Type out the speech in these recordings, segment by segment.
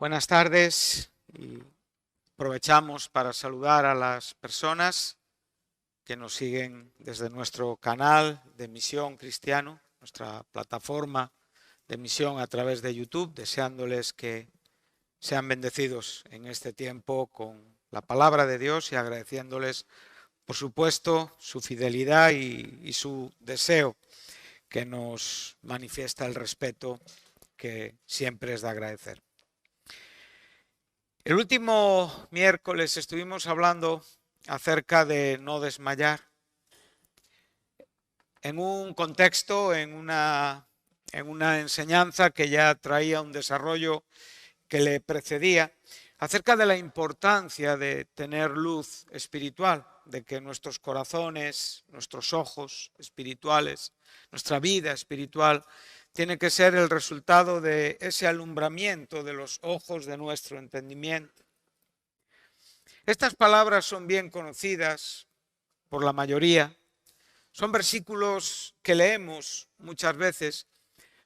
Buenas tardes y aprovechamos para saludar a las personas que nos siguen desde nuestro canal de Misión Cristiano, nuestra plataforma de misión a través de YouTube, deseándoles que sean bendecidos en este tiempo con la palabra de Dios y agradeciéndoles, por supuesto, su fidelidad y su deseo que nos manifiesta el respeto que siempre es de agradecer. El último miércoles estuvimos hablando acerca de no desmayar en un contexto, en una enseñanza que ya traía un desarrollo que le precedía, acerca de la importancia de tener luz espiritual, de que nuestros corazones, nuestros ojos espirituales, nuestra vida espiritual, tiene que ser el resultado de ese alumbramiento de los ojos de nuestro entendimiento. Estas palabras son bien conocidas por la mayoría. Son versículos que leemos muchas veces,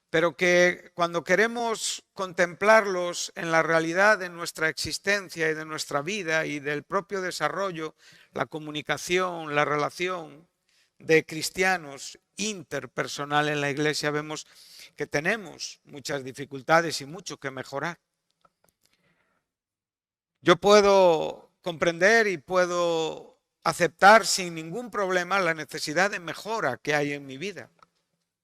pero que cuando queremos contemplarlos en la realidad de nuestra existencia y de nuestra vida y del propio desarrollo, la comunicación, la relación de cristianos interpersonal en la iglesia, vemos que tenemos muchas dificultades y mucho que mejorar. Yo puedo comprender y puedo aceptar sin ningún problema la necesidad de mejora que hay en mi vida,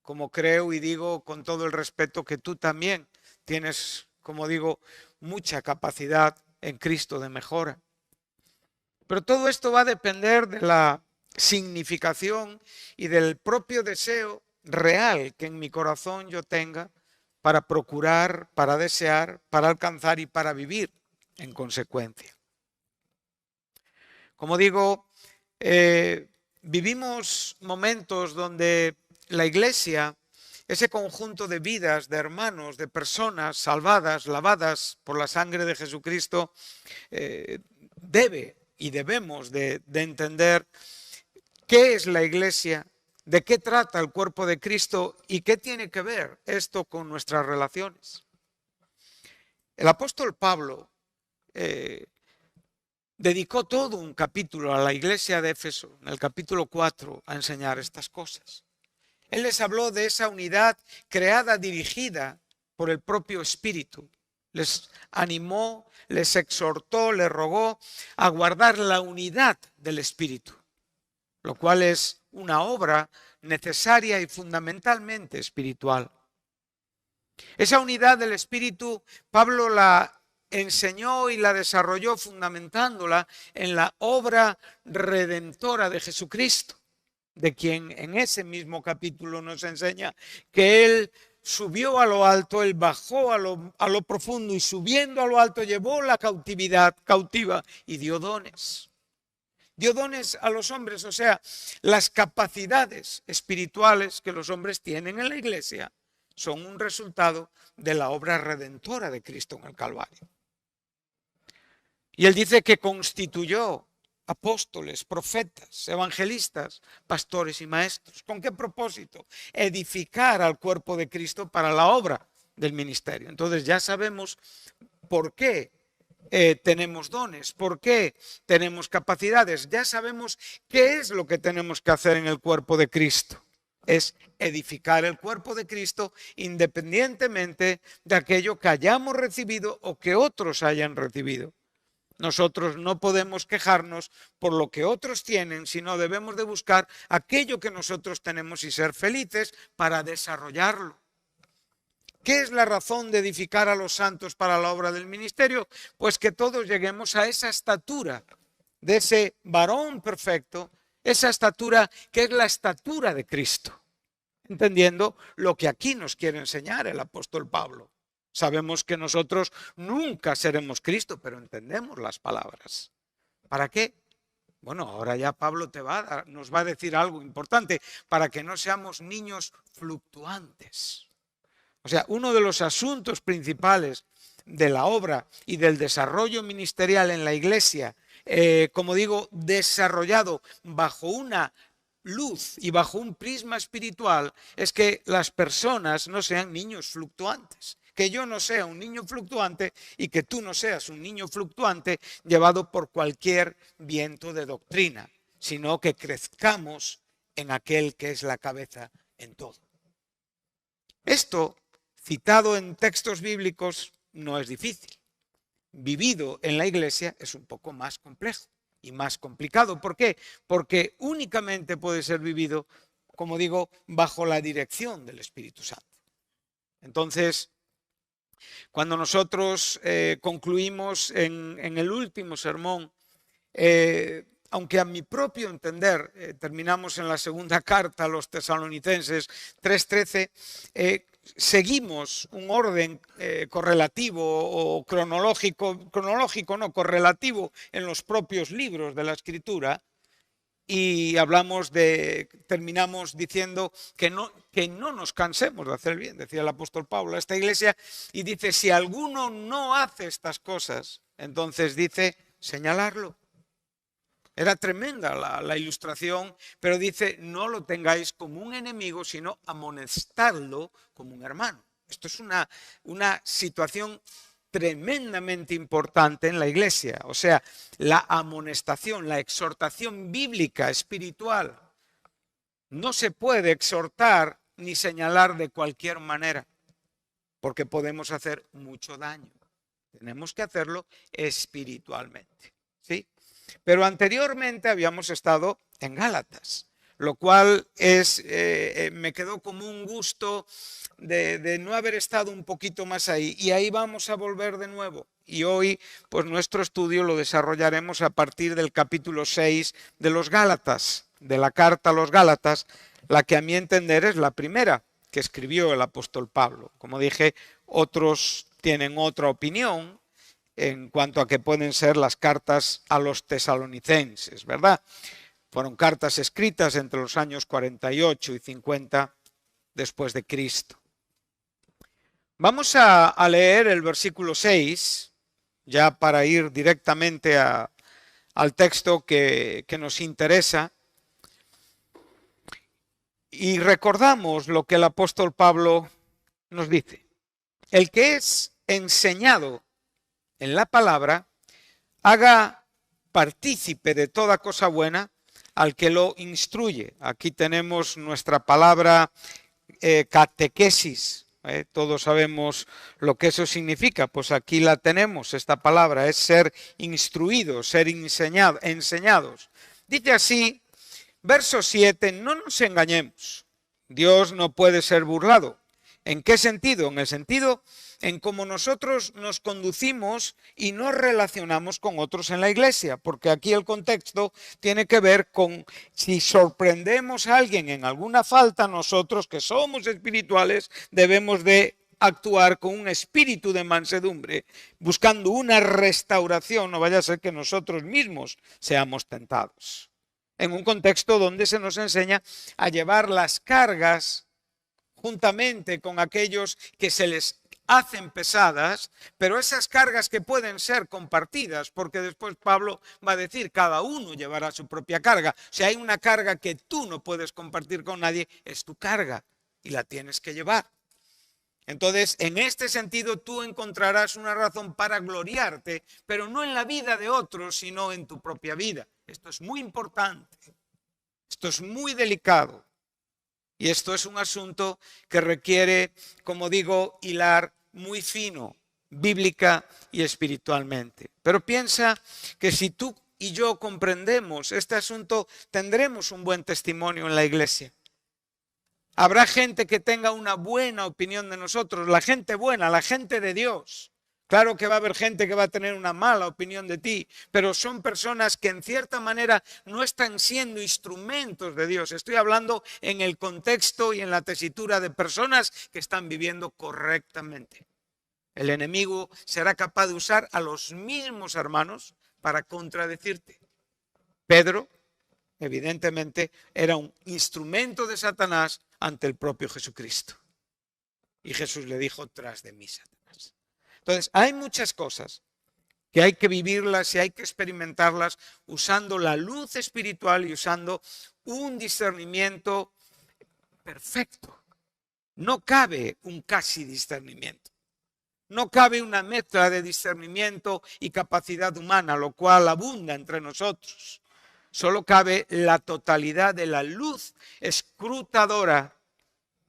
como creo y digo con todo el respeto que tú también tienes, como digo, mucha capacidad en Cristo de mejora. Pero todo esto va a depender de la significación y del propio deseo real que en mi corazón yo tenga para procurar, para desear, para alcanzar y para vivir en consecuencia. Como digo, vivimos momentos donde la Iglesia, ese conjunto de vidas, de hermanos, de personas salvadas, lavadas por la sangre de Jesucristo, debe y debemos de entender qué es la Iglesia, de qué trata el cuerpo de Cristo y qué tiene que ver esto con nuestras relaciones. El apóstol Pablo dedicó todo un capítulo a la iglesia de Éfeso, en el capítulo 4, a enseñar estas cosas. Él les habló de esa unidad creada, dirigida por el propio Espíritu. Les animó, les exhortó, les rogó a guardar la unidad del Espíritu, lo cual es una obra necesaria y fundamentalmente espiritual. Esa unidad del Espíritu, Pablo la enseñó y la desarrolló fundamentándola en la obra redentora de Jesucristo, de quien en ese mismo capítulo nos enseña que Él subió a lo alto, Él bajó a lo profundo y subiendo a lo alto llevó la cautividad cautiva y dio dones. Dio dones a los hombres, o sea, las capacidades espirituales que los hombres tienen en la iglesia son un resultado de la obra redentora de Cristo en el Calvario. Y él dice que constituyó apóstoles, profetas, evangelistas, pastores y maestros. ¿Con qué propósito? Edificar al cuerpo de Cristo para la obra del ministerio. Entonces ya sabemos por qué tenemos dones, por qué tenemos capacidades. Ya sabemos qué es lo que tenemos que hacer en el cuerpo de Cristo. Es edificar el cuerpo de Cristo independientemente de aquello que hayamos recibido o que otros hayan recibido. Nosotros no podemos quejarnos por lo que otros tienen, sino debemos de buscar aquello que nosotros tenemos y ser felices para desarrollarlo. ¿Qué es la razón de edificar a los santos para la obra del ministerio? Pues que todos lleguemos a esa estatura de ese varón perfecto, esa estatura que es la estatura de Cristo, entendiendo lo que aquí nos quiere enseñar el apóstol Pablo. Sabemos que nosotros nunca seremos Cristo, pero entendemos las palabras. ¿Para qué? Bueno, ahora ya Pablo nos va a decir algo importante, para que no seamos niños fluctuantes. O sea, uno de los asuntos principales de la obra y del desarrollo ministerial en la iglesia, como digo, desarrollado bajo una luz y bajo un prisma espiritual, es que las personas no sean niños fluctuantes, Que yo no sea un niño fluctuante y que tú no seas un niño fluctuante llevado por cualquier viento de doctrina, sino que crezcamos en aquel que es la cabeza en todo. Esto, citado en textos bíblicos, no es difícil. Vivido en la iglesia es un poco más complejo y más complicado. ¿Por qué? Porque únicamente puede ser vivido, como digo, bajo la dirección del Espíritu Santo. Entonces, cuando nosotros concluimos en el último sermón, aunque a mi propio entender, terminamos en la segunda carta a los tesalonicenses 3:13, seguimos un orden correlativo o cronológico no, correlativo en los propios libros de la Escritura, y terminamos diciendo que no nos cansemos de hacer bien, decía el apóstol Pablo a esta iglesia, y dice, si alguno no hace estas cosas, entonces dice, señalarlo. Era tremenda la ilustración, pero dice, no lo tengáis como un enemigo, sino amonestadlo como un hermano. Esto es una situación tremendamente importante en la iglesia. O sea, la amonestación, la exhortación bíblica, espiritual. No se puede exhortar ni señalar de cualquier manera, porque podemos hacer mucho daño. Tenemos que hacerlo espiritualmente, ¿sí? Pero anteriormente habíamos estado en Gálatas, lo cual me quedó como un gusto de no haber estado un poquito más ahí. Y ahí vamos a volver de nuevo. Y hoy, pues nuestro estudio lo desarrollaremos a partir del capítulo 6 de los Gálatas, de la carta a los Gálatas, la que a mi entender es la primera que escribió el apóstol Pablo. Como dije, otros tienen otra opinión en cuanto a que pueden ser las cartas a los tesalonicenses, ¿verdad? Fueron cartas escritas entre los años 48 y 50 después de Cristo. Vamos a leer el versículo 6, ya para ir directamente al texto que nos interesa. Y recordamos lo que el apóstol Pablo nos dice. El que es enseñado en la palabra, haga partícipe de toda cosa buena al que lo instruye. Aquí tenemos nuestra palabra catequesis. Todos sabemos lo que eso significa. Pues aquí la tenemos, esta palabra, es ser instruidos, ser enseñados. Dice así, verso 7, no nos engañemos. Dios no puede ser burlado. ¿En qué sentido? En el sentido en cómo nosotros nos conducimos y nos relacionamos con otros en la iglesia, porque aquí el contexto tiene que ver con si sorprendemos a alguien en alguna falta, nosotros que somos espirituales debemos de actuar con un espíritu de mansedumbre, buscando una restauración, no vaya a ser que nosotros mismos seamos tentados. En un contexto donde se nos enseña a llevar las cargas juntamente con aquellos que se les hacen pesadas, pero esas cargas que pueden ser compartidas, porque después Pablo va a decir, cada uno llevará su propia carga. Si hay una carga que tú no puedes compartir con nadie, es tu carga y la tienes que llevar. Entonces, en este sentido, tú encontrarás una razón para gloriarte, pero no en la vida de otros, sino en tu propia vida. Esto es muy importante, esto es muy delicado. Y esto es un asunto que requiere, como digo, hilar muy fino, bíblica y espiritualmente. Pero piensa que si tú y yo comprendemos este asunto, tendremos un buen testimonio en la iglesia. Habrá gente que tenga una buena opinión de nosotros, la gente buena, la gente de Dios. Claro que va a haber gente que va a tener una mala opinión de ti, pero son personas que en cierta manera no están siendo instrumentos de Dios. Estoy hablando en el contexto y en la tesitura de personas que están viviendo correctamente. El enemigo será capaz de usar a los mismos hermanos para contradecirte. Pedro, evidentemente, era un instrumento de Satanás ante el propio Jesucristo. Y Jesús le dijo, tras de mí, Satanás. Entonces, hay muchas cosas que hay que vivirlas y hay que experimentarlas usando la luz espiritual y usando un discernimiento perfecto. No cabe un casi discernimiento. No cabe una mezcla de discernimiento y capacidad humana, lo cual abunda entre nosotros. Solo cabe la totalidad de la luz escrutadora,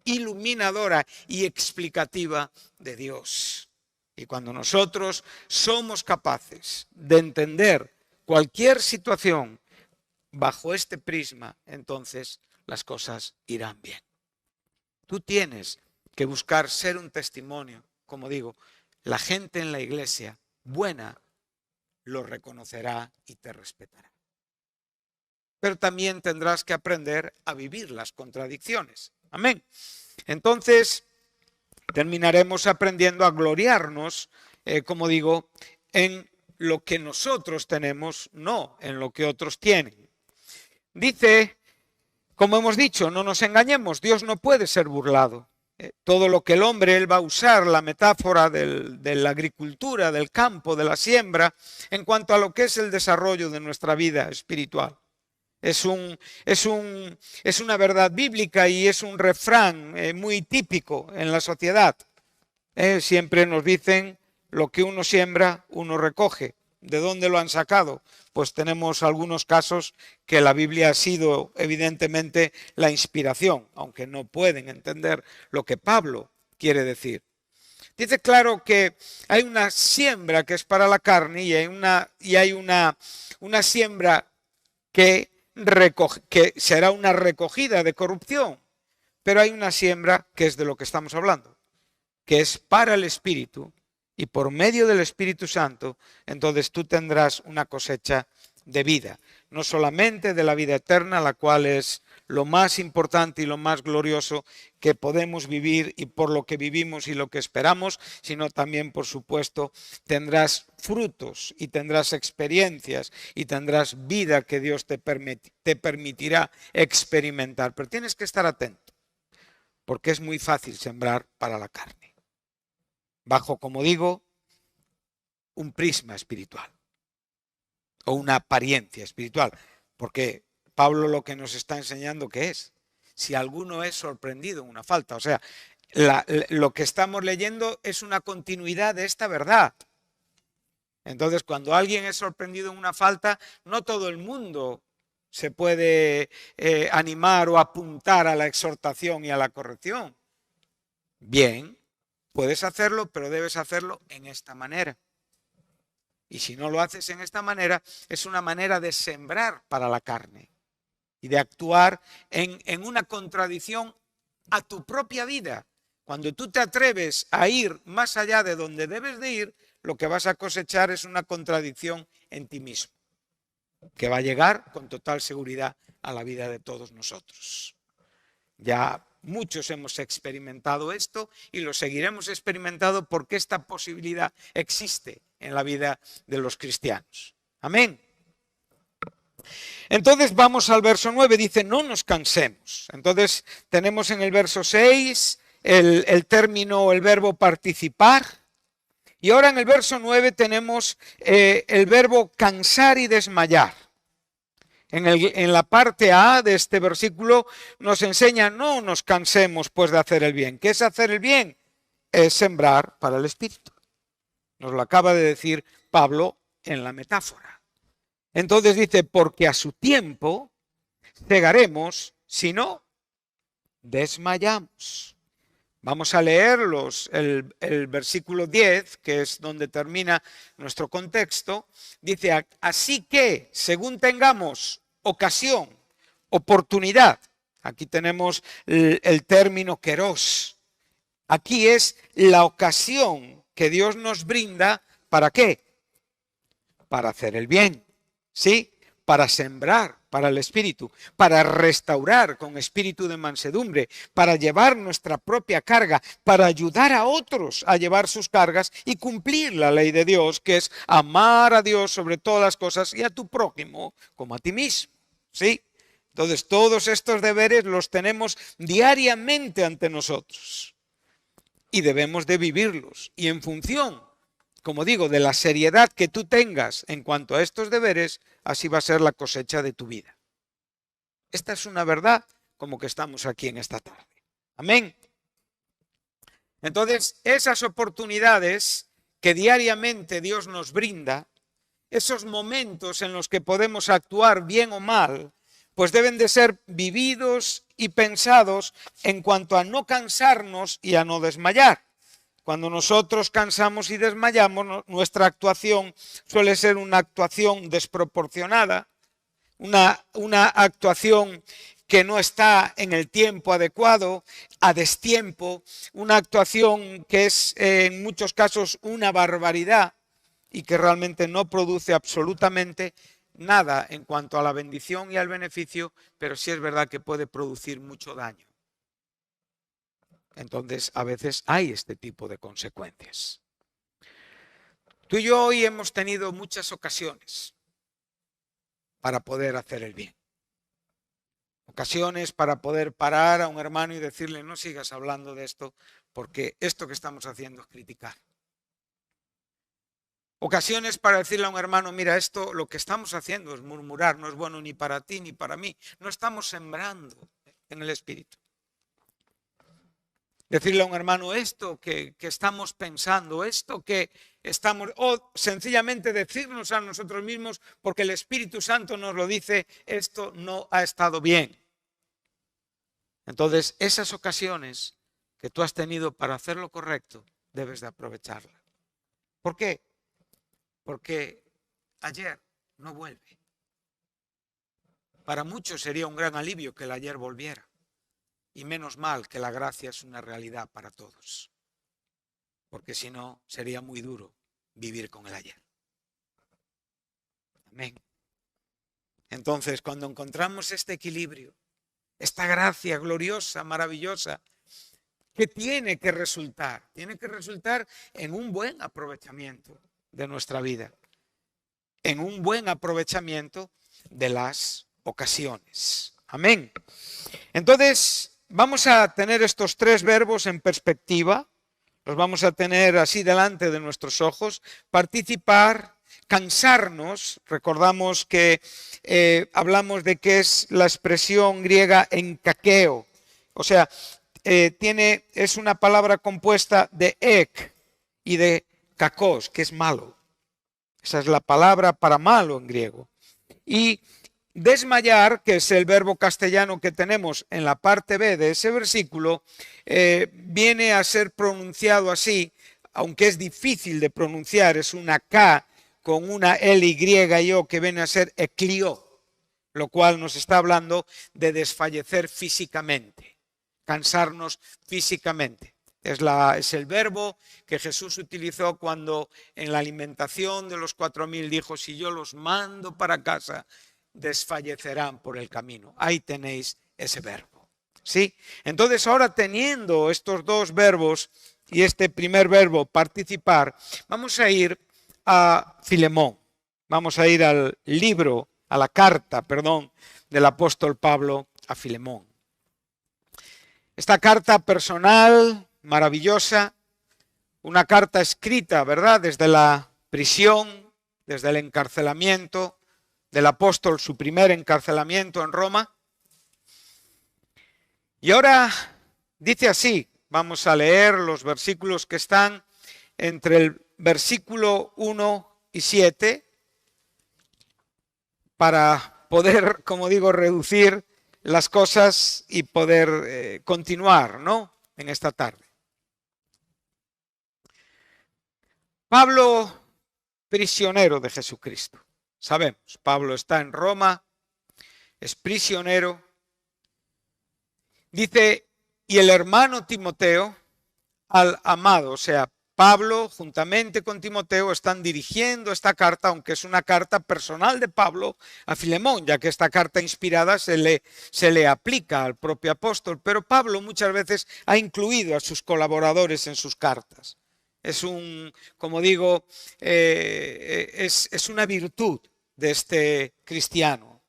iluminadora y explicativa de Dios. Y cuando nosotros somos capaces de entender cualquier situación bajo este prisma, entonces las cosas irán bien. Tú tienes que buscar ser un testimonio. Como digo, la gente en la iglesia buena lo reconocerá y te respetará. Pero también tendrás que aprender a vivir las contradicciones. Amén. Entonces, terminaremos aprendiendo a gloriarnos, como digo, en lo que nosotros tenemos, no en lo que otros tienen. Dice, como hemos dicho, no nos engañemos, Dios no puede ser burlado. Todo lo que el hombre, él va a usar la metáfora de la agricultura, del campo, de la siembra, en cuanto a lo que es el desarrollo de nuestra vida espiritual. Es una verdad bíblica y es un refrán muy típico en la sociedad. Siempre nos dicen, lo que uno siembra, uno recoge. ¿De dónde lo han sacado? Pues tenemos algunos casos que la Biblia ha sido evidentemente la inspiración, aunque no pueden entender lo que Pablo quiere decir. Dice claro que hay una siembra que es para la carne y hay una siembra que será una recogida de corrupción, pero hay una siembra que es de lo que estamos hablando, que es para el Espíritu. Y por medio del Espíritu Santo, entonces tú tendrás una cosecha de vida. No solamente de la vida eterna, la cual es lo más importante y lo más glorioso que podemos vivir y por lo que vivimos y lo que esperamos, sino también, por supuesto, tendrás frutos y tendrás experiencias y tendrás vida que Dios te permitirá experimentar. Pero tienes que estar atento, porque es muy fácil sembrar para la carne. Bajo, como digo, un prisma espiritual o una apariencia espiritual, porque Pablo lo que nos está enseñando que es, si alguno es sorprendido en una falta, o sea, lo que estamos leyendo es una continuidad de esta verdad. Entonces, cuando alguien es sorprendido en una falta, no todo el mundo se puede animar o apuntar a la exhortación y a la corrección. Bien. Puedes hacerlo, pero debes hacerlo en esta manera. Y si no lo haces en esta manera, es una manera de sembrar para la carne y de actuar en una contradicción a tu propia vida. Cuando tú te atreves a ir más allá de donde debes de ir, lo que vas a cosechar es una contradicción en ti mismo, que va a llegar con total seguridad a la vida de todos nosotros. Ya muchos hemos experimentado esto y lo seguiremos experimentando porque esta posibilidad existe en la vida de los cristianos. Amén. Entonces vamos al verso 9, dice, no nos cansemos. Entonces tenemos en el verso 6 el término, el verbo participar. Y ahora en el verso 9 tenemos el verbo cansar y desmayar. En la parte A de este versículo nos enseña, no nos cansemos pues de hacer el bien. ¿Qué es hacer el bien? Es sembrar para el Espíritu. Nos lo acaba de decir Pablo en la metáfora. Entonces dice, porque a su tiempo segaremos, si no, desmayamos. Vamos a leer el versículo 10, que es donde termina nuestro contexto. Dice, así que, según tengamos ocasión, oportunidad. Aquí tenemos el término keros. Aquí es la ocasión que Dios nos brinda, ¿para qué? Para hacer el bien, ¿sí? Para sembrar para el Espíritu, para restaurar con espíritu de mansedumbre, para llevar nuestra propia carga, para ayudar a otros a llevar sus cargas y cumplir la ley de Dios, que es amar a Dios sobre todas las cosas y a tu prójimo como a ti mismo, ¿sí? Entonces todos estos deberes los tenemos diariamente ante nosotros y debemos de vivirlos. Y en función, como digo, de la seriedad que tú tengas en cuanto a estos deberes, así va a ser la cosecha de tu vida. Esta es una verdad como que estamos aquí en esta tarde. Amén. Entonces, esas oportunidades que diariamente Dios nos brinda, esos momentos en los que podemos actuar bien o mal, pues deben de ser vividos y pensados en cuanto a no cansarnos y a no desmayar. Cuando nosotros cansamos y desmayamos, nuestra actuación suele ser una actuación desproporcionada, una actuación que no está en el tiempo adecuado, a destiempo, una actuación que es en muchos casos una barbaridad y que realmente no produce absolutamente nada en cuanto a la bendición y al beneficio, pero sí es verdad que puede producir mucho daño. Entonces, a veces hay este tipo de consecuencias. Tú y yo hoy hemos tenido muchas ocasiones para poder hacer el bien. Ocasiones para poder parar a un hermano y decirle, no sigas hablando de esto, porque esto que estamos haciendo es criticar. Ocasiones para decirle a un hermano, mira, esto lo que estamos haciendo es murmurar, no es bueno ni para ti ni para mí. No estamos sembrando en el Espíritu. Decirle a un hermano esto que estamos pensando, esto que estamos, o sencillamente decirnos a nosotros mismos, porque el Espíritu Santo nos lo dice, esto no ha estado bien. Entonces, esas ocasiones que tú has tenido para hacer lo correcto, debes de aprovecharlas. ¿Por qué? Porque ayer no vuelve. Para muchos sería un gran alivio que el ayer volviera. Y menos mal que la gracia es una realidad para todos. Porque si no, sería muy duro vivir con el ayer. Amén. Entonces, cuando encontramos este equilibrio, esta gracia gloriosa, maravillosa, ¿qué tiene que resultar? Tiene que resultar en un buen aprovechamiento de nuestra vida. En un buen aprovechamiento de las ocasiones. Amén. Entonces, vamos a tener estos tres verbos en perspectiva, los vamos a tener así delante de nuestros ojos: participar, cansarnos. Recordamos que hablamos de que es la expresión griega enkakeo, o sea, es una palabra compuesta de ek y de kakos, que es malo. Esa es la palabra para malo en griego. Y desmayar, que es el verbo castellano que tenemos en la parte B de ese versículo, viene a ser pronunciado así, aunque es difícil de pronunciar, es una K con una L, Y y O que viene a ser eklio, lo cual nos está hablando de desfallecer físicamente, cansarnos físicamente. Es el verbo que Jesús utilizó cuando en la alimentación de los 4000 dijo, si yo los mando para casa, desfallecerán por el camino. Ahí tenéis ese verbo. ¿Sí? Entonces ahora, teniendo estos dos verbos y este primer verbo, participar, vamos a ir a Filemón. Vamos a ir al libro, a la carta, perdón, del apóstol Pablo a Filemón. Esta carta personal, maravillosa, una carta escrita, ¿verdad?, desde la prisión, desde el encarcelamiento del apóstol, su primer encarcelamiento en Roma. Y ahora dice así, vamos a leer los versículos que están entre el versículo 1 y 7 para poder, como digo, reducir las cosas y poder continuar, ¿no?, en esta tarde. Pablo, prisionero de Jesucristo. Sabemos, Pablo está en Roma, es prisionero. Dice, y el hermano Timoteo, al amado, o sea, Pablo juntamente con Timoteo están dirigiendo esta carta, aunque es una carta personal de Pablo a Filemón, ya que esta carta inspirada se le aplica al propio apóstol, pero Pablo muchas veces ha incluido a sus colaboradores en sus cartas. Es como digo, es una virtud de este cristiano.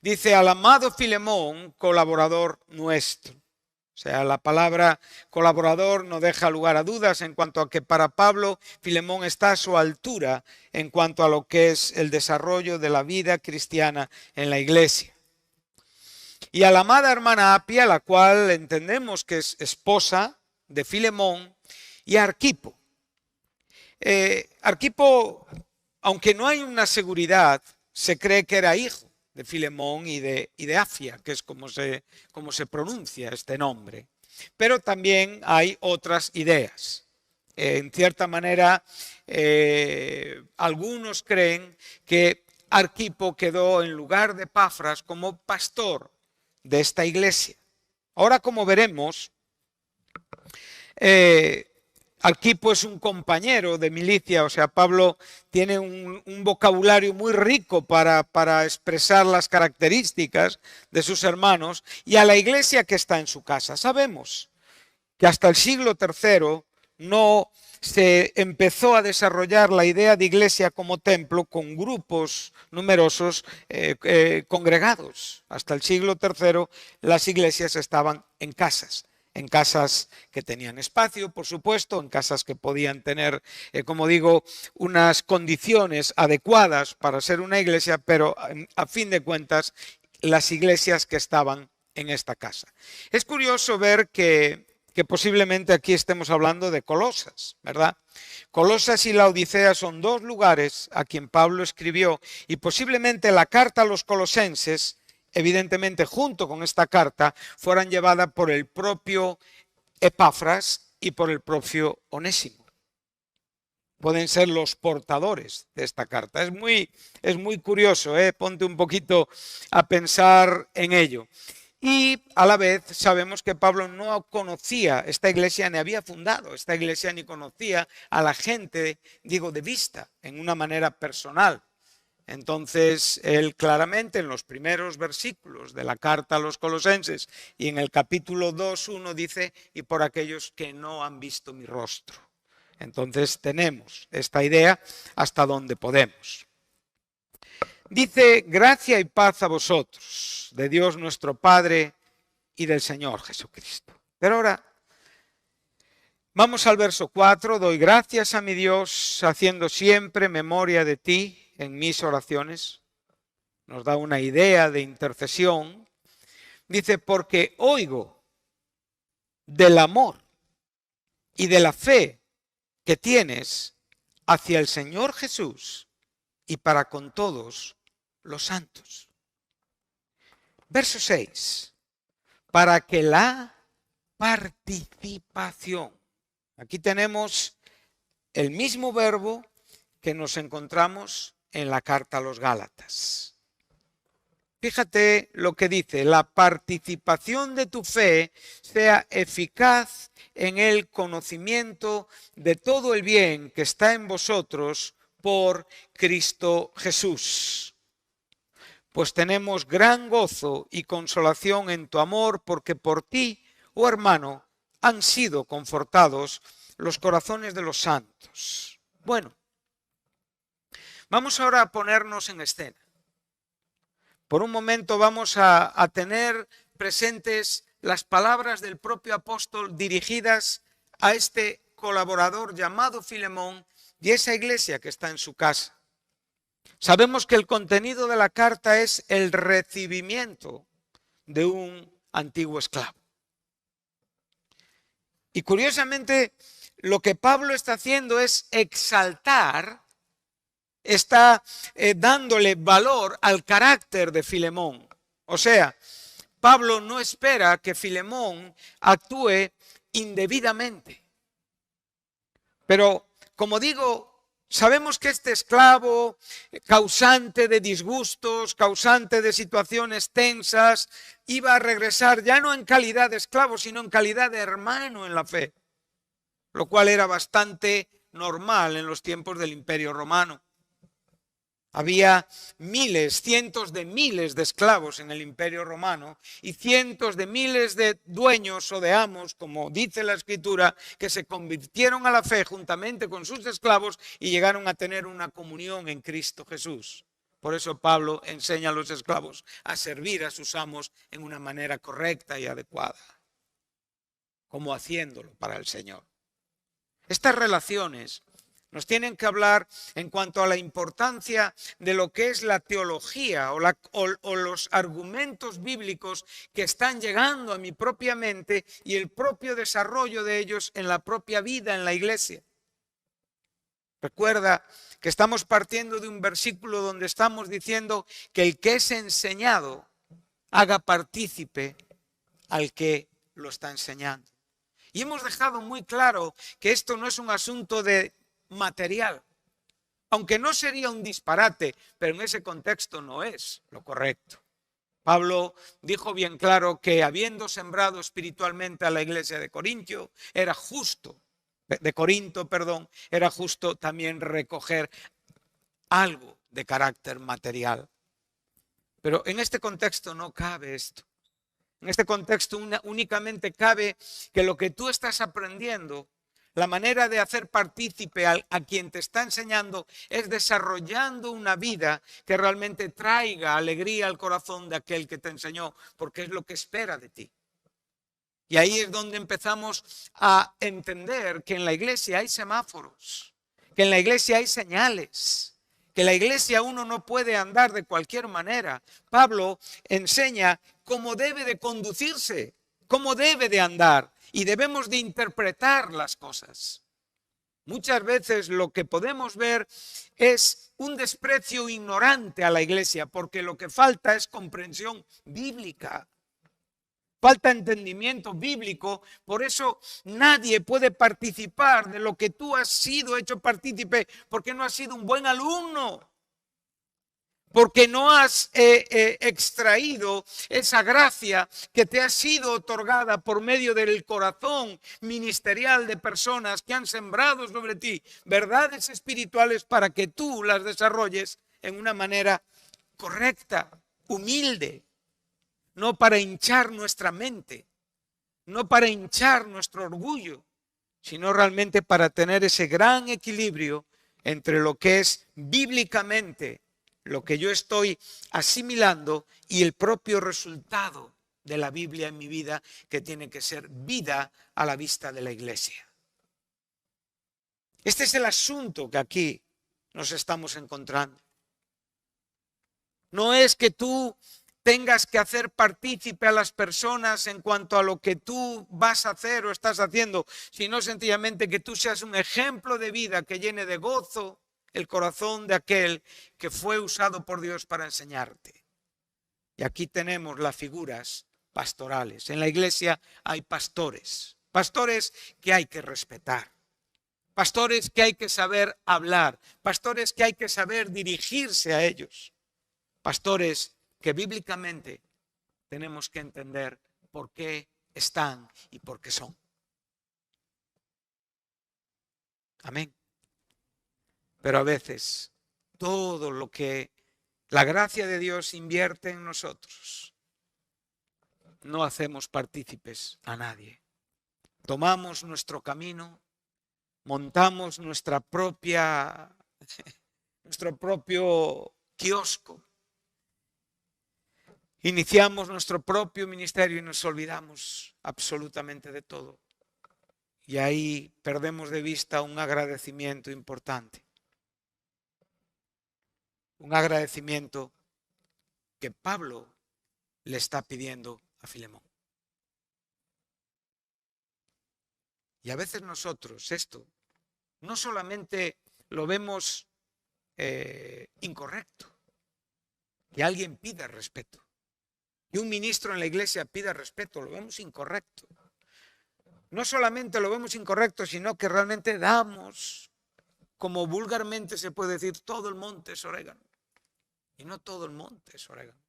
Dice, al amado Filemón, colaborador nuestro. O sea, la palabra colaborador no deja lugar a dudas en cuanto a que para Pablo, Filemón está a su altura en cuanto a lo que es el desarrollo de la vida cristiana en la iglesia. Y a la amada hermana Apia, la cual entendemos que es esposa de Filemón, y a Arquipo. Arquipo, aunque no hay una seguridad, se cree que era hijo de Filemón y de Afia, que es como se pronuncia este nombre. Pero también hay otras ideas. En cierta manera, algunos creen que Arquipo quedó en lugar de Epafras como pastor de esta iglesia. Ahora, como veremos, Arquipo es un compañero de milicia, o sea, Pablo tiene un vocabulario muy rico para expresar las características de sus hermanos y a la iglesia que está en su casa. Sabemos que hasta el siglo III no se empezó a desarrollar la idea de iglesia como templo con grupos numerosos congregados. Hasta el siglo III las iglesias estaban en casas que tenían espacio, por supuesto, en casas que podían tener, como digo, unas condiciones adecuadas para ser una iglesia, pero a fin de cuentas, las iglesias que estaban en esta casa. Es curioso ver que posiblemente aquí estemos hablando de Colosas, ¿verdad? Colosas y Laodicea son dos lugares a quien Pablo escribió y posiblemente la carta a los colosenses, evidentemente junto con esta carta, fueran llevadas por el propio Epafras y por el propio Onésimo. Pueden ser los portadores de esta carta. Es muy curioso, ponte un poquito a pensar en ello. Y a la vez sabemos que Pablo no conocía esta iglesia, ni había fundado esta iglesia, ni conocía a la gente, digo, de vista, en una manera personal. Entonces, él claramente en los primeros versículos de la carta a los colosenses y en el capítulo 2:1 dice, y por aquellos que no han visto mi rostro. Entonces tenemos esta idea hasta donde podemos. Dice, gracia y paz a vosotros, de Dios nuestro Padre y del Señor Jesucristo. Pero ahora, vamos al verso 4, doy gracias a mi Dios, haciendo siempre memoria de ti en mis oraciones. Nos da una idea de intercesión. Dice, porque oigo del amor y de la fe que tienes hacia el Señor Jesús y para con todos los santos. Verso 6. Para que la participación. Aquí tenemos el mismo verbo que nos encontramos en la carta a los Gálatas. Fíjate lo que dice, la participación de tu fe sea eficaz en el conocimiento de todo el bien que está en vosotros por Cristo Jesús. Pues tenemos gran gozo y consolación en tu amor, porque por ti, oh hermano, han sido confortados los corazones de los santos. Bueno, vamos ahora a ponernos en escena. Por un momento vamos a tener presentes las palabras del propio apóstol dirigidas a este colaborador llamado Filemón y esa iglesia que está en su casa. Sabemos que el contenido de la carta es el recibimiento de un antiguo esclavo. Y curiosamente, lo que Pablo está haciendo es exaltar, está dándole valor al carácter de Filemón. O sea, Pablo no espera que Filemón actúe indebidamente. Pero, como digo, sabemos que este esclavo, causante de disgustos, causante de situaciones tensas, iba a regresar ya no en calidad de esclavo, sino en calidad de hermano en la fe, lo cual era bastante normal en los tiempos del Imperio Romano. Había miles, cientos de miles de esclavos en el Imperio Romano y cientos de miles de dueños o de amos, como dice la Escritura, que se convirtieron a la fe juntamente con sus esclavos y llegaron a tener una comunión en Cristo Jesús. Por eso Pablo enseña a los esclavos a servir a sus amos en una manera correcta y adecuada, como haciéndolo para el Señor. Estas relaciones Nos tienen que hablar en cuanto a la importancia de lo que es la teología o los argumentos bíblicos que están llegando a mi propia mente y el propio desarrollo de ellos en la propia vida, en la iglesia. Recuerda que estamos partiendo de un versículo donde estamos diciendo que el que es enseñado haga partícipe al que lo está enseñando. Y hemos dejado muy claro que esto no es un asunto de material, aunque no sería un disparate, pero en ese contexto no es lo correcto. Pablo dijo bien claro que habiendo sembrado espiritualmente a la iglesia de Corinto, era justo también recoger algo de carácter material. Pero en este contexto no cabe esto. En este contexto únicamente cabe que lo que tú estás aprendiendo, la manera de hacer partícipe a quien te está enseñando es desarrollando una vida que realmente traiga alegría al corazón de aquel que te enseñó, porque es lo que espera de ti. Y ahí es donde empezamos a entender que en la iglesia hay semáforos, que en la iglesia hay señales, que en la iglesia uno no puede andar de cualquier manera. Pablo enseña cómo debe de conducirse, cómo debe de andar, y debemos de interpretar las cosas. Muchas veces lo que podemos ver es un desprecio ignorante a la iglesia, porque lo que falta es comprensión bíblica. Falta entendimiento bíblico, por eso nadie puede participar de lo que tú has sido hecho partícipe, porque no has sido un buen alumno. Porque no has extraído esa gracia que te ha sido otorgada por medio del corazón ministerial de personas que han sembrado sobre ti verdades espirituales para que tú las desarrolles en una manera correcta, humilde, no para hinchar nuestra mente, no para hinchar nuestro orgullo, sino realmente para tener ese gran equilibrio entre lo que es bíblicamente lo que yo estoy asimilando y el propio resultado de la Biblia en mi vida, que tiene que ser vida a la vista de la iglesia. Este es el asunto que aquí nos estamos encontrando. No es que tú tengas que hacer partícipe a las personas en cuanto a lo que tú vas a hacer o estás haciendo, sino sencillamente que tú seas un ejemplo de vida que llene de gozo el corazón de aquel que fue usado por Dios para enseñarte. Y aquí tenemos las figuras pastorales. En la iglesia hay pastores, pastores que hay que respetar, pastores que hay que saber hablar, pastores que hay que saber dirigirse a ellos, pastores que bíblicamente tenemos que entender por qué están y por qué son. Amén. Pero a veces todo lo que la gracia de Dios invierte en nosotros, no hacemos partícipes a nadie. Tomamos nuestro camino, montamos nuestro propio kiosco, iniciamos nuestro propio ministerio y nos olvidamos absolutamente de todo. Y ahí perdemos de vista un agradecimiento importante. Un agradecimiento que Pablo le está pidiendo a Filemón. Y a veces nosotros esto no solamente lo vemos incorrecto, que alguien pida respeto, que un ministro en la iglesia pida respeto, lo vemos incorrecto. No solamente lo vemos incorrecto, sino que realmente damos, como vulgarmente se puede decir, todo el monte es orégano. Y no todo el monte es orégano.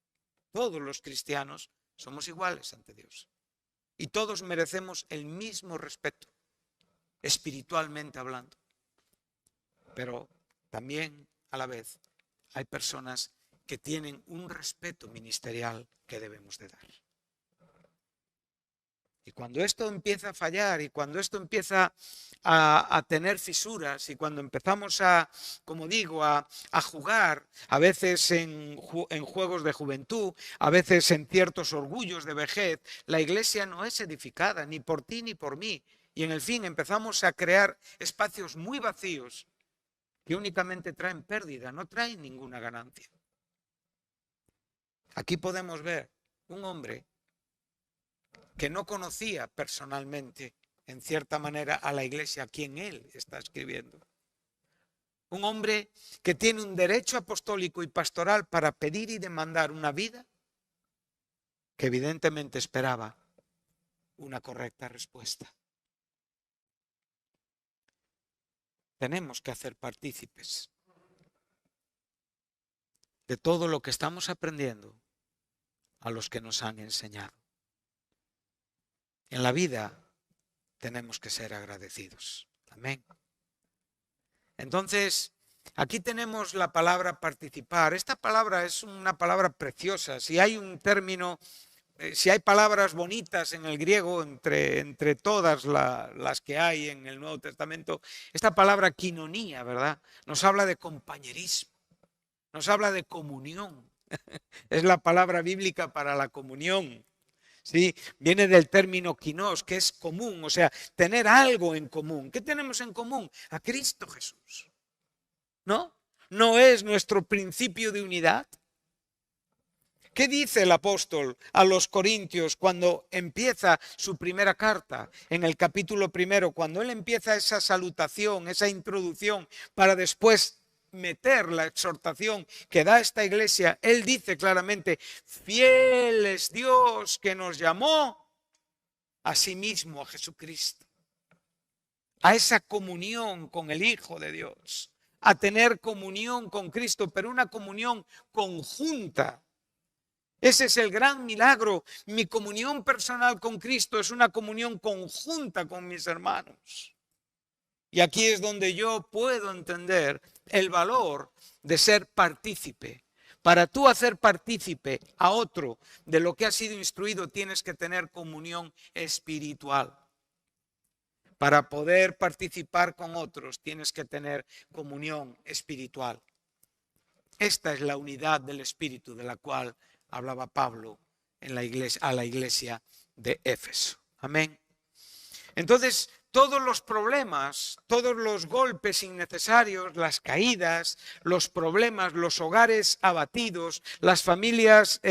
Todos los cristianos somos iguales ante Dios. Y todos merecemos el mismo respeto, espiritualmente hablando. Pero también, a la vez, hay personas que tienen un respeto ministerial que debemos de dar. Y cuando esto empieza a fallar y cuando esto empieza a tener fisuras y cuando empezamos como digo, a jugar, a veces en juegos de juventud, a veces en ciertos orgullos de vejez, la iglesia no es edificada ni por ti ni por mí. Y en el fin empezamos a crear espacios muy vacíos que únicamente traen pérdida, no traen ninguna ganancia. Aquí podemos ver un hombre que no conocía personalmente, en cierta manera, a la iglesia a quien él está escribiendo. Un hombre que tiene un derecho apostólico y pastoral para pedir y demandar una vida que evidentemente esperaba una correcta respuesta. Tenemos que hacer partícipes de todo lo que estamos aprendiendo a los que nos han enseñado. En la vida tenemos que ser agradecidos. Amén. Entonces, aquí tenemos la palabra participar. Esta palabra es una palabra preciosa. Si hay un término, si hay palabras bonitas en el griego, entre todas las que hay en el Nuevo Testamento, esta palabra quinonía, ¿verdad? Nos habla de compañerismo, nos habla de comunión. Es la palabra bíblica para la comunión. ¿Sí? Viene del término kinos, que es común, o sea, tener algo en común. ¿Qué tenemos en común? A Cristo Jesús. ¿No? ¿No es nuestro principio de unidad? ¿Qué dice el apóstol a los corintios cuando empieza su primera carta? En el capítulo primero, cuando él empieza esa salutación, esa introducción, para después meter la exhortación que da esta iglesia, él dice claramente: fiel es Dios que nos llamó a sí mismo, a Jesucristo, a esa comunión con el Hijo de Dios, a tener comunión con Cristo, pero una comunión conjunta. Ese es el gran milagro. Mi comunión personal con Cristo es una comunión conjunta con mis hermanos. Y aquí es donde yo puedo entender el valor de ser partícipe. Para tú hacer partícipe a otro de lo que has sido instruido, tienes que tener comunión espiritual. Para poder participar con otros, tienes que tener comunión espiritual. Esta es la unidad del Espíritu de la cual hablaba Pablo en la iglesia, a la iglesia de Éfeso. Amén. Entonces, todos los problemas, todos los golpes innecesarios, las caídas, los problemas, los hogares abatidos, las familias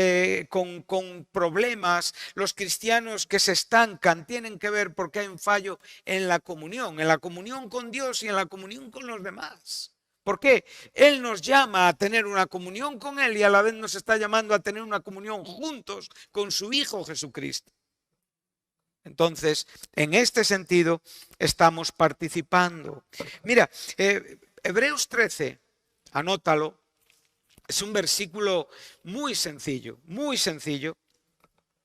con problemas, los cristianos que se estancan, tienen que ver porque hay un fallo en la comunión con Dios y en la comunión con los demás. ¿Por qué? Él nos llama a tener una comunión con Él y a la vez nos está llamando a tener una comunión juntos con su Hijo Jesucristo. Entonces, en este sentido, estamos participando. Mira, Hebreos 13, anótalo, es un versículo muy sencillo,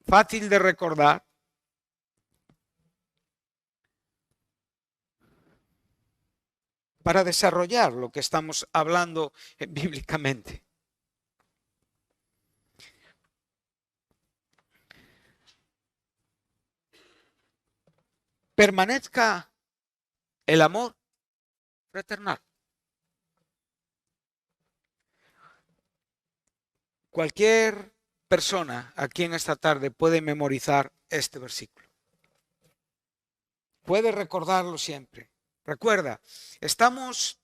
fácil de recordar. Para desarrollar lo que estamos hablando bíblicamente. Permanezca el amor fraternal. Cualquier persona aquí en esta tarde puede memorizar este versículo. Puede recordarlo siempre. Recuerda, estamos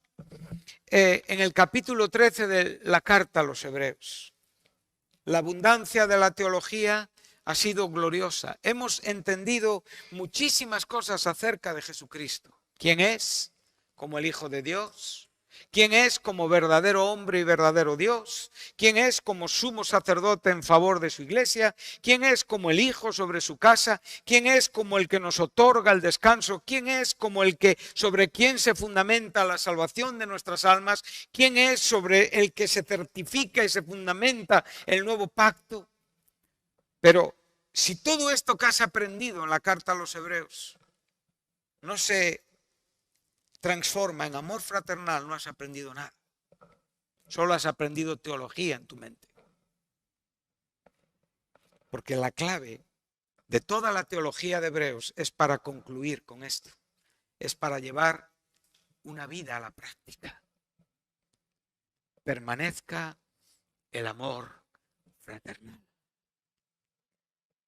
en el capítulo 13 de la carta a los Hebreos. La abundancia de la teología ha sido gloriosa. Hemos entendido muchísimas cosas acerca de Jesucristo. ¿Quién es? Como el Hijo de Dios. ¿Quién es como verdadero hombre y verdadero Dios? ¿Quién es como sumo sacerdote en favor de su iglesia? ¿Quién es como el Hijo sobre su casa? ¿Quién es como el que nos otorga el descanso? ¿Quién es como el que sobre quien se fundamenta la salvación de nuestras almas? ¿Quién es sobre el que se certifica y se fundamenta el nuevo pacto? Pero si todo esto que has aprendido en la carta a los Hebreos no se transforma en amor fraternal, no has aprendido nada. Solo has aprendido teología en tu mente. Porque la clave de toda la teología de Hebreos es para concluir con esto. Es para llevar una vida a la práctica. Permanezca el amor fraternal.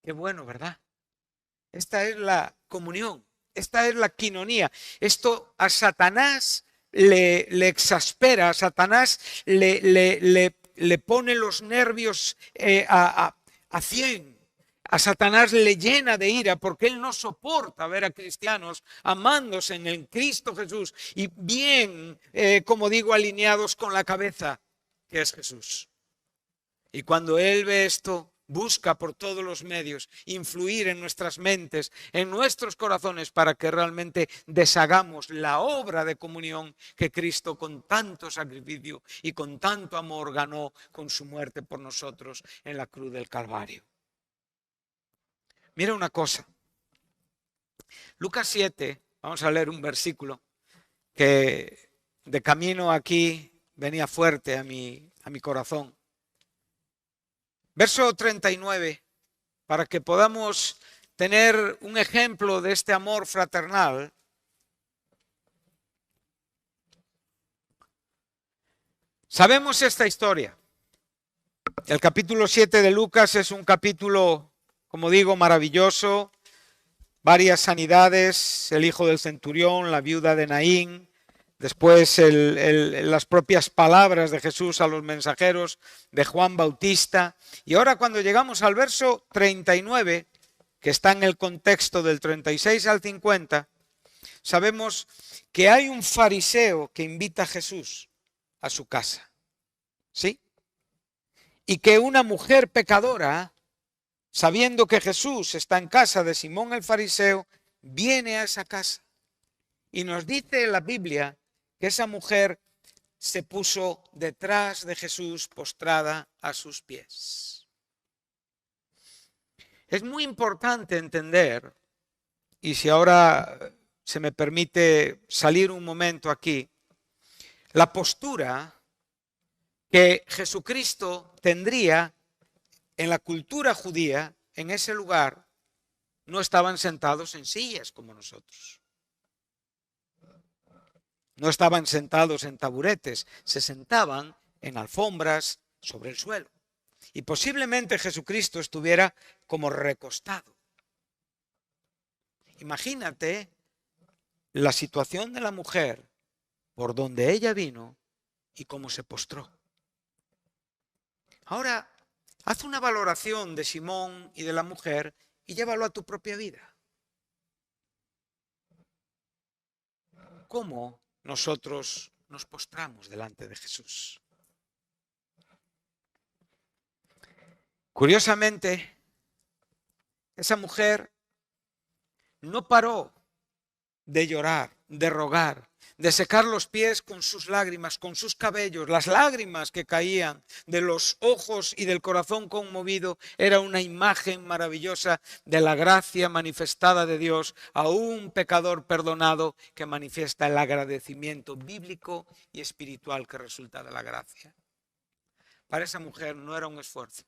Qué bueno, ¿verdad? Esta es la comunión. Esta es la quinonía. Esto a Satanás le exaspera, a Satanás le pone los nervios a 100. A Satanás le llena de ira porque él no soporta ver a cristianos amándose en el Cristo Jesús y bien, como digo, alineados con la cabeza, que es Jesús. Y cuando él ve esto, busca por todos los medios influir en nuestras mentes, en nuestros corazones, para que realmente deshagamos la obra de comunión que Cristo con tanto sacrificio y con tanto amor ganó con su muerte por nosotros en la cruz del Calvario. Mira una cosa. Lucas 7, vamos a leer un versículo que de camino aquí venía fuerte a mi corazón. Verso 39, para que podamos tener un ejemplo de este amor fraternal. Sabemos esta historia. El capítulo 7 de Lucas es un capítulo, como digo, maravilloso. Varias sanidades, el hijo del centurión, la viuda de Naín. Después las propias palabras de Jesús a los mensajeros de Juan Bautista. Y ahora cuando llegamos al verso 39, que está en el contexto del 36 al 50, sabemos que hay un fariseo que invita a Jesús a su casa. ¿Sí? Y que una mujer pecadora, sabiendo que Jesús está en casa de Simón el fariseo, viene a esa casa. Y nos dice la Biblia que esa mujer se puso detrás de Jesús postrada a sus pies. Es muy importante entender, y si ahora se me permite salir un momento aquí, la postura que Jesucristo tendría en la cultura judía, en ese lugar. No estaban sentados en sillas como nosotros. No estaban sentados en taburetes, se sentaban en alfombras sobre el suelo. Y posiblemente Jesucristo estuviera como recostado. Imagínate la situación de la mujer por donde ella vino y cómo se postró. Ahora, haz una valoración de Simón y de la mujer y llévalo a tu propia vida. ¿Cómo nosotros nos postramos delante de Jesús? Curiosamente, esa mujer no paró de llorar, de rogar, de secar los pies con sus lágrimas, con sus cabellos. Las lágrimas que caían de los ojos y del corazón conmovido era una imagen maravillosa de la gracia manifestada de Dios a un pecador perdonado que manifiesta el agradecimiento bíblico y espiritual que resulta de la gracia. Para esa mujer no era un esfuerzo.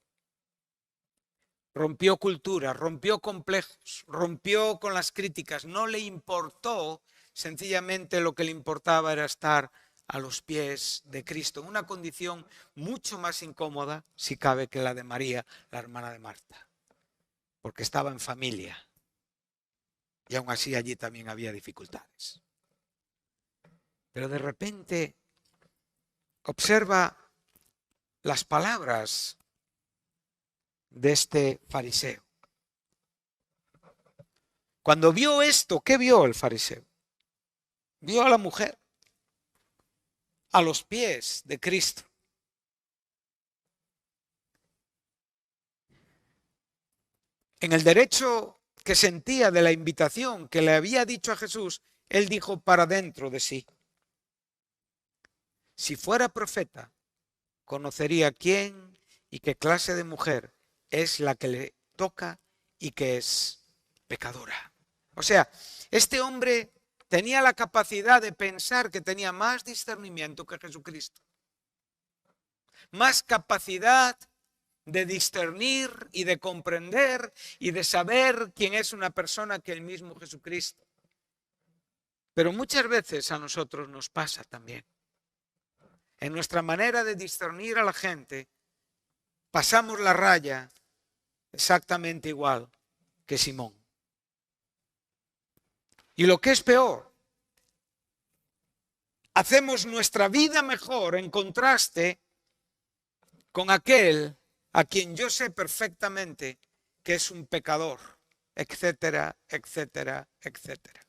Rompió culturas, rompió complejos, rompió con las críticas, no le importó. Sencillamente lo que le importaba era estar a los pies de Cristo, en una condición mucho más incómoda, si cabe, que la de María, la hermana de Marta, porque estaba en familia y aún así allí también había dificultades. Pero de repente observa las palabras de este fariseo. Cuando vio esto, ¿qué vio el fariseo? Vio a la mujer a los pies de Cristo. En el derecho que sentía de la invitación que le había dicho a Jesús, él dijo para dentro de sí: si fuera profeta, conocería quién y qué clase de mujer es la que le toca y que es pecadora. O sea, este hombre tenía la capacidad de pensar que tenía más discernimiento que Jesucristo. Más capacidad de discernir y de comprender y de saber quién es una persona que el mismo Jesucristo. Pero muchas veces a nosotros nos pasa también. En nuestra manera de discernir a la gente, pasamos la raya exactamente igual que Simón. Y lo que es peor, hacemos nuestra vida mejor en contraste con aquel a quien yo sé perfectamente que es un pecador, etcétera, etcétera, etcétera.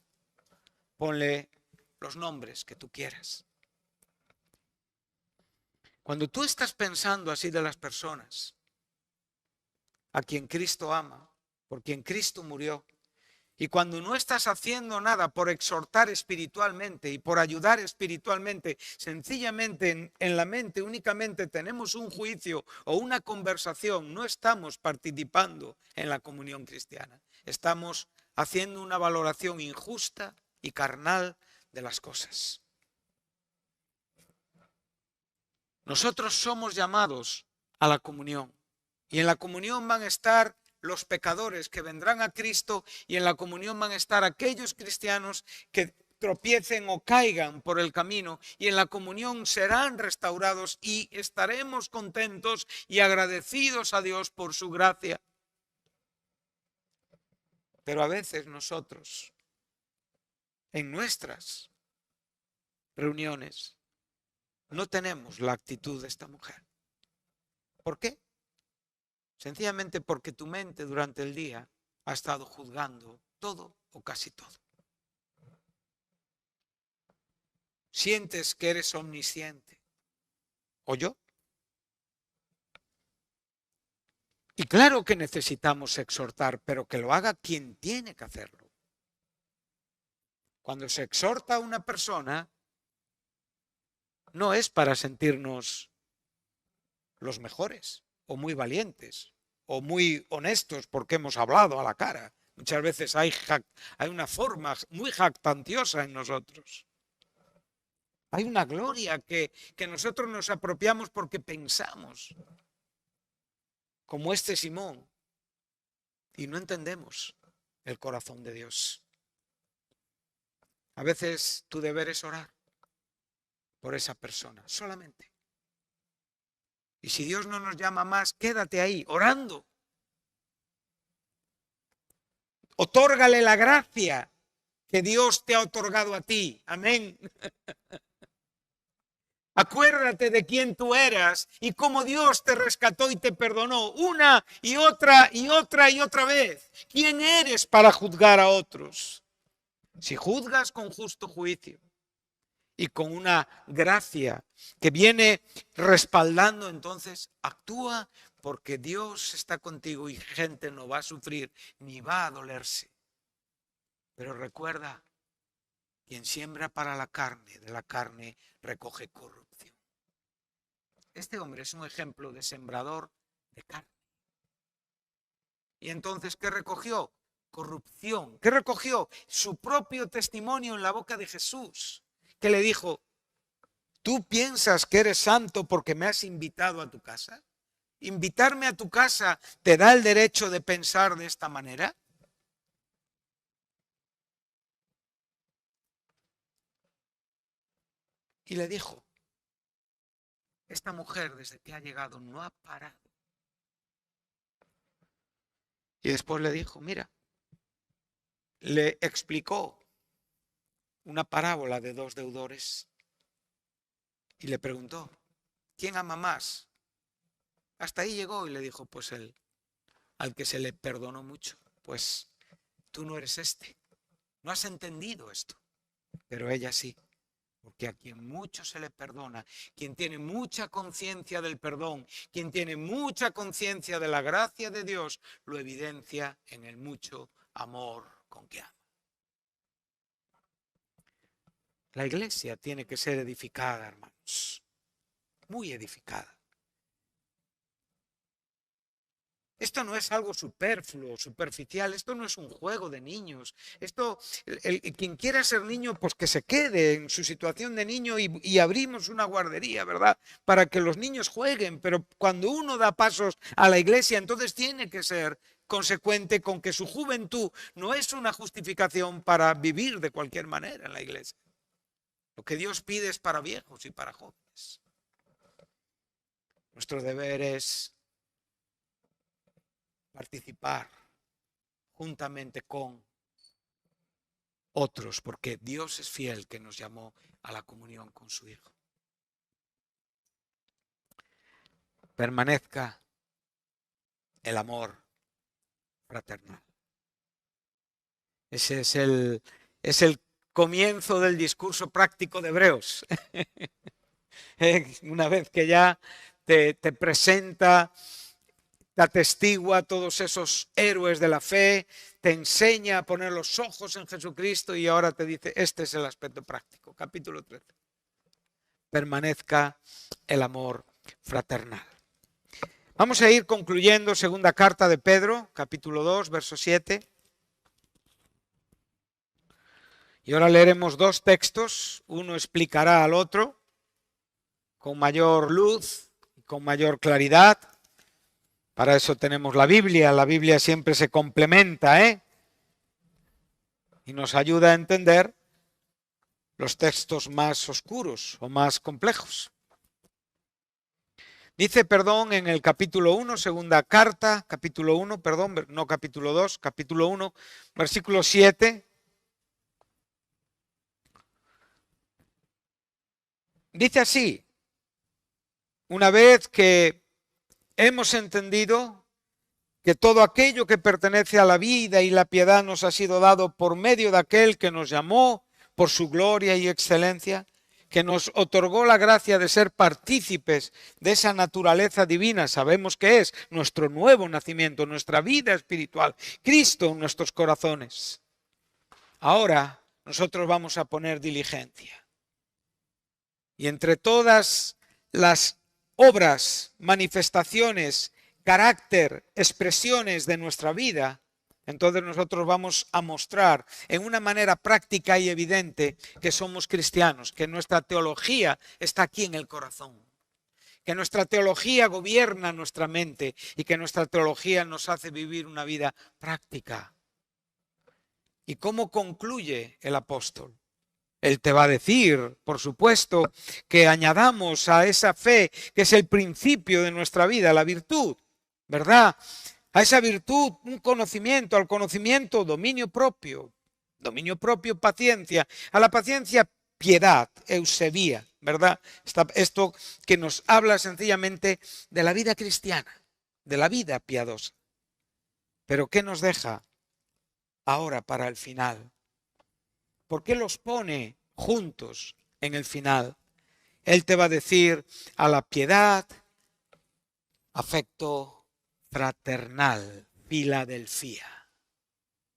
Ponle los nombres que tú quieras. Cuando tú estás pensando así de las personas, a quien Cristo ama, por quien Cristo murió, y cuando no estás haciendo nada por exhortar espiritualmente y por ayudar espiritualmente, sencillamente en la mente únicamente tenemos un juicio o una conversación, no estamos participando en la comunión cristiana. Estamos haciendo una valoración injusta y carnal de las cosas. Nosotros somos llamados a la comunión y en la comunión van a estar los pecadores que vendrán a Cristo y en la comunión van a estar aquellos cristianos que tropiecen o caigan por el camino y en la comunión serán restaurados y estaremos contentos y agradecidos a Dios por su gracia. Pero a veces nosotros, en nuestras reuniones, no tenemos la actitud de esta mujer. ¿Por qué? Sencillamente porque tu mente durante el día ha estado juzgando todo o casi todo. Sientes que eres omnisciente. ¿O yo? Y claro que necesitamos exhortar, pero que lo haga quien tiene que hacerlo. Cuando se exhorta a una persona, no es para sentirnos los mejores, o muy valientes, o muy honestos porque hemos hablado a la cara. Muchas veces hay una forma muy jactanciosa en nosotros. Hay una gloria que nosotros nos apropiamos porque pensamos, como este Simón, y no entendemos el corazón de Dios. A veces tu deber es orar por esa persona, solamente. Y si Dios no nos llama más, quédate ahí, orando. Otórgale la gracia que Dios te ha otorgado a ti. Amén. Acuérdate de quién tú eras y cómo Dios te rescató y te perdonó una y otra y otra y otra vez. ¿Quién eres para juzgar a otros? Si juzgas con justo juicio y con una gracia que viene respaldando, entonces actúa porque Dios está contigo y gente no va a sufrir ni va a dolerse. Pero recuerda, quien siembra para la carne, de la carne recoge corrupción. Este hombre es un ejemplo de sembrador de carne. Y entonces, ¿qué recogió? Corrupción. ¿Qué recogió? Su propio testimonio en la boca de Jesús, que le dijo: ¿tú piensas que eres santo porque me has invitado a tu casa? ¿Invitarme a tu casa te da el derecho de pensar de esta manera? Y le dijo: esta mujer desde que ha llegado no ha parado. Y después le dijo: mira, le explicó una parábola de dos deudores y le preguntó: ¿quién ama más? Hasta ahí llegó y le dijo: pues él, al que se le perdonó mucho. Pues tú no eres este, no has entendido esto, pero ella sí. Porque a quien mucho se le perdona, quien tiene mucha conciencia del perdón, quien tiene mucha conciencia de la gracia de Dios, lo evidencia en el mucho amor con que ama. La iglesia tiene que ser edificada, hermanos, muy edificada. Esto no es algo superfluo, superficial, esto no es un juego de niños. Esto, quien quiera ser niño, pues que se quede en su situación de niño y abrimos una guardería, ¿verdad? Para que los niños jueguen, pero cuando uno da pasos a la iglesia, entonces tiene que ser consecuente con que su juventud no es una justificación para vivir de cualquier manera en la iglesia. Lo que Dios pide es para viejos y para jóvenes. Nuestro deber es participar juntamente con otros, porque Dios es fiel que nos llamó a la comunión con su Hijo. Permanezca el amor fraternal. Ese es el comienzo del discurso práctico de Hebreos. Una vez que ya te presenta, te atestigua todos esos héroes de la fe, te enseña a poner los ojos en Jesucristo y ahora te dice, este es el aspecto práctico. Capítulo 13. Permanezca el amor fraternal. Vamos a ir concluyendo segunda carta de Pedro, capítulo 2, verso 7. Y ahora leeremos dos textos, uno explicará al otro con mayor luz y con mayor claridad. Para eso tenemos la Biblia siempre se complementa, y nos ayuda a entender los textos más oscuros o más complejos. Dice, en el capítulo 1, segunda carta, capítulo 1, no capítulo 2, capítulo 1, versículo 7. Dice así, una vez que hemos entendido que todo aquello que pertenece a la vida y la piedad nos ha sido dado por medio de aquel que nos llamó por su gloria y excelencia, que nos otorgó la gracia de ser partícipes de esa naturaleza divina, sabemos que es nuestro nuevo nacimiento, nuestra vida espiritual, Cristo en nuestros corazones. Ahora nosotros vamos a poner diligencia. Y entre todas las obras, manifestaciones, carácter, expresiones de nuestra vida, entonces nosotros vamos a mostrar en una manera práctica y evidente que somos cristianos, que nuestra teología está aquí en el corazón, que nuestra teología gobierna nuestra mente y que nuestra teología nos hace vivir una vida práctica. ¿Y cómo concluye el apóstol? Él te va a decir, por supuesto, que añadamos a esa fe, que es el principio de nuestra vida, la virtud, ¿verdad? A esa virtud un conocimiento, al conocimiento dominio propio, paciencia, a la paciencia piedad, eusebia, ¿verdad? Esto que nos habla sencillamente de la vida cristiana, de la vida piadosa. Pero ¿qué nos deja ahora para el final? ¿Por qué los pone juntos en el final? Él te va a decir a la piedad, afecto fraternal, Filadelfia.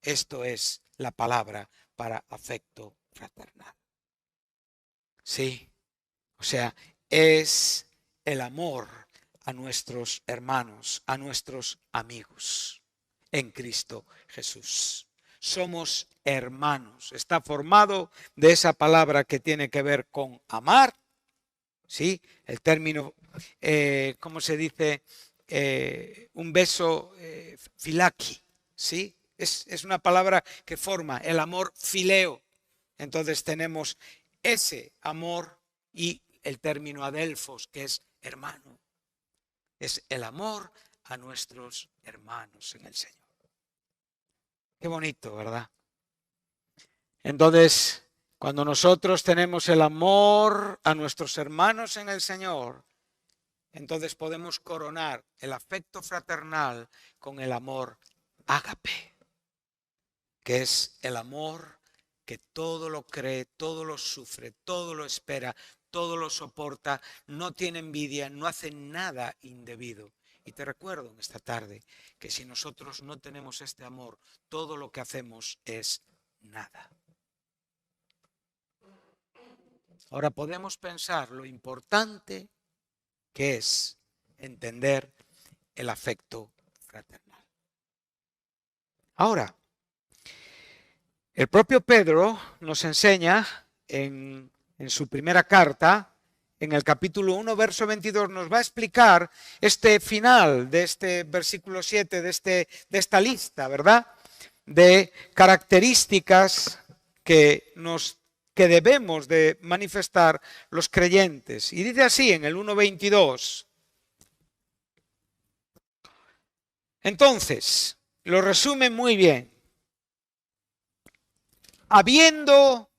Esto es la palabra para afecto fraternal. Sí, o sea, es el amor a nuestros hermanos, a nuestros amigos en Cristo Jesús. Somos hermanos. Está formado de esa palabra que tiene que ver con amar. ¿Sí? El término, ¿cómo se dice? Un beso, filaki. ¿Sí? Es una palabra que forma el amor fileo. Entonces tenemos ese amor y el término adelfos, que es hermano. Es el amor a nuestros hermanos en el Señor. Qué bonito, ¿verdad? Entonces, cuando nosotros tenemos el amor a nuestros hermanos en el Señor, entonces podemos coronar el afecto fraternal con el amor ágape, que es el amor que todo lo cree, todo lo sufre, todo lo espera, todo lo soporta, no tiene envidia, no hace nada indebido. Y te recuerdo en esta tarde que si nosotros no tenemos este amor, todo lo que hacemos es nada. Ahora podemos pensar lo importante que es entender el afecto fraternal. Ahora, el propio Pedro nos enseña en su primera carta, en el capítulo 1, verso 22, nos va a explicar este final de este versículo 7, de esta lista, ¿verdad? De características que debemos de manifestar los creyentes. Y dice así en el 1:22. Entonces, lo resume muy bien. Habiendo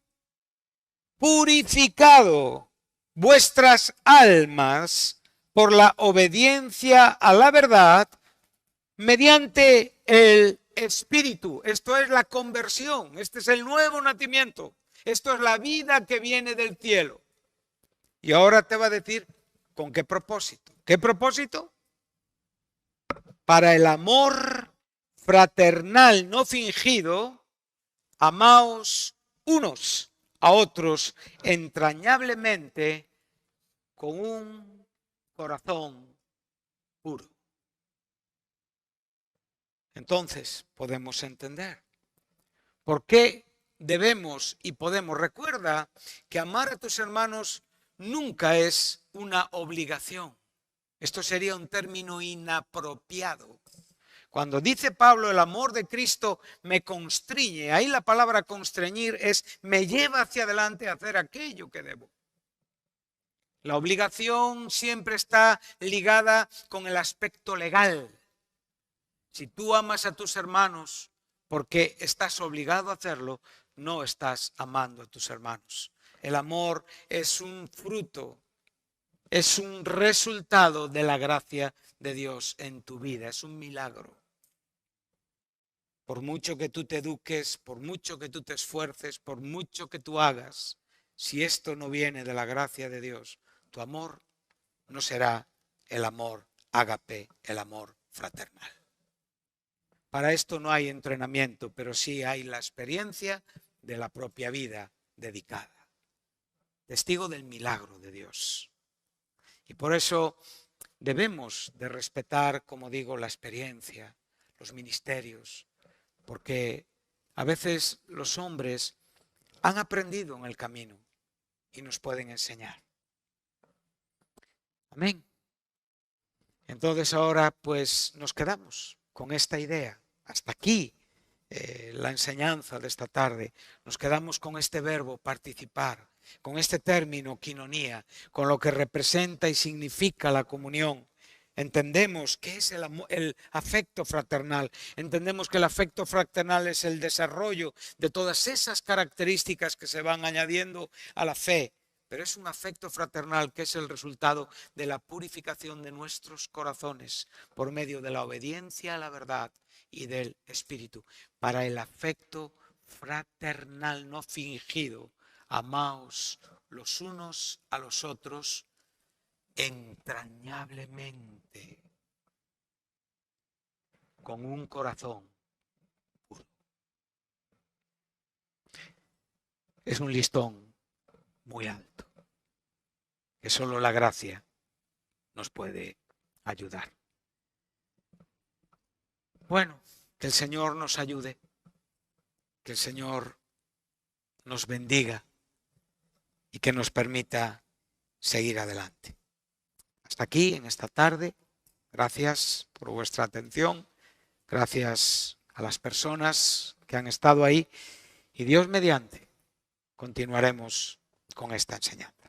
purificado vuestras almas por la obediencia a la verdad mediante el Espíritu. Esto es la conversión, este es el nuevo nacimiento, esto es la vida que viene del cielo. Y ahora te va a decir con qué propósito. ¿Qué propósito? Para el amor fraternal no fingido, amaos unos a otros entrañablemente con un corazón puro. Entonces podemos entender por qué debemos y podemos. Recuerda que amar a tus hermanos nunca es una obligación. Esto sería un término inapropiado. Cuando dice Pablo, el amor de Cristo me constriñe, ahí la palabra constreñir es me lleva hacia adelante a hacer aquello que debo. La obligación siempre está ligada con el aspecto legal. Si tú amas a tus hermanos porque estás obligado a hacerlo, no estás amando a tus hermanos. El amor es un fruto, es un resultado de la gracia de Dios en tu vida, es un milagro. Por mucho que tú te eduques, por mucho que tú te esfuerces, por mucho que tú hagas, si esto no viene de la gracia de Dios, tu amor no será el amor ágape, el amor fraternal. Para esto no hay entrenamiento, pero sí hay la experiencia de la propia vida dedicada. Testigo del milagro de Dios. Y por eso debemos de respetar, como digo, la experiencia, los ministerios, porque a veces los hombres han aprendido en el camino y nos pueden enseñar. Amén. Entonces ahora pues nos quedamos con esta idea. Hasta aquí la enseñanza de esta tarde. Nos quedamos con este verbo participar, con este término quinonía, con lo que representa y significa la comunión. Entendemos qué es el afecto fraternal. Entendemos que el afecto fraternal es el desarrollo de todas esas características que se van añadiendo a la fe. Pero es un afecto fraternal que es el resultado de la purificación de nuestros corazones por medio de la obediencia a la verdad y del Espíritu. Para el afecto fraternal no fingido, amaos los unos a los otros entrañablemente, con un corazón puro. Es un listón muy alto, que solo la gracia nos puede ayudar. Bueno, que el Señor nos ayude, que el Señor nos bendiga y que nos permita seguir adelante. Hasta aquí en esta tarde. Gracias por vuestra atención. Gracias a las personas que han estado ahí. Y Dios mediante, continuaremos con esta enseñanza.